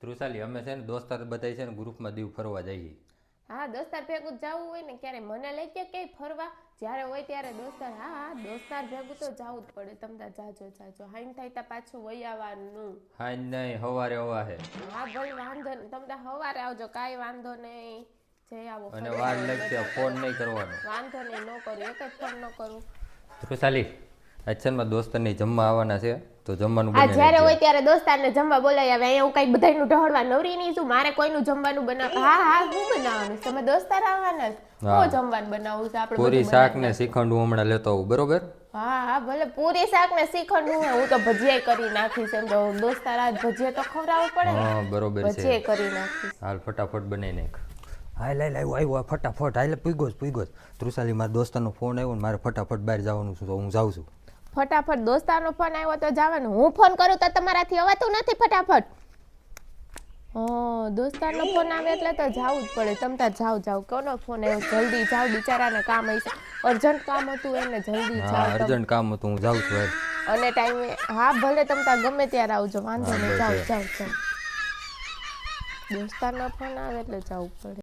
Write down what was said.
ત્રુસાલી અમે છે ને દોસ્તાર બધાય છે ને ગ્રુપમાં દીવ ફરવા જઈએ. હા દોસ્તાર ભેગું જવું હોય ને ક્યારે મને લઈ ગયા ક્યાંય ફરવા જ્યારે હોય ત્યારે દોસ્તાર હા દોસ્તાર ભેગું તો જવું જ પડે. તમતા જાજો હાઈન થાય તા પાછું વહી આવવાનું. હા નહીં હવારે હવાહે હા ભલે વાંધો નહીં તમતા હવારે આવજો કાંઈ વાંધો નહીં. જઈ આવો અને વાર લાગશે ફોન નહીં કરવાનો. વાંધો નહીં ન કરું એક જ ફોન ન કરું. ત્રુસાલી અચ્છામાં દોસ્તારને જમવા આવવાના છે તો જમવાનું આ બનાવી જ્યારે નાખજે. હોય ત્યારે દોસ્તારને જમવા બોલાવી આવે અહીંયા હું કઈ બધાયનું ઢહળવા નવરી નહીં છું મારે કોઈનું જમવાનું બનાવ હા હું બનાવવાનું છે તમે દોસ્તાર આવવાના જ હું જમવાનું બનાવું છે આપણે પૂરી શાક ને શ્રીખંડ હું હમણાં લેતો આવું બરોબર. હા ભલે પૂરી શાક ને શ્રીખંડ હું તો ભજીયા કરી નાખીશ એમ તો દોસ્તાર આજ ભજીયા તો ખવડાવવું પડે ને હા બરોબર છે. ભજીયા કરી નાખીશ. હાલ ફટાફટ બનાવી નાખ. હાલ હાલ આવ્યો ફટાફટ હાલ પૂગ્યો જ. ત્રુસાલી મારા દોસ્તારનો ફોન આવ્યો ને મારે ફટાફટ બહાર જવાનું છે તો હું જાઉં છું. ફટાફટ દોસ્તારનો ફોન આવ્યો તો જવાનું હું ફોન કરું તો તમારાથી અવાતું નથી ફટાફટ. દોસ્તારનો ફોન આવે એટલે તો જાવું જ પડે. તમતા જાવ કોનો ફોન આવ્યો જલ્દી જાવ બિચારાને કામ હશે અર્જન્ટ કામ હતું એને જલ્દી હા જાવ. અર્જન્ટ કામ હતું હું જાઉં છું. અને ટાઈમે હા ભલે તમતા ગમે ત્યારે આવજો વાંધો નહીં જાવ. દોસ્તારનો ફોન આવે એટલે જવું પડે.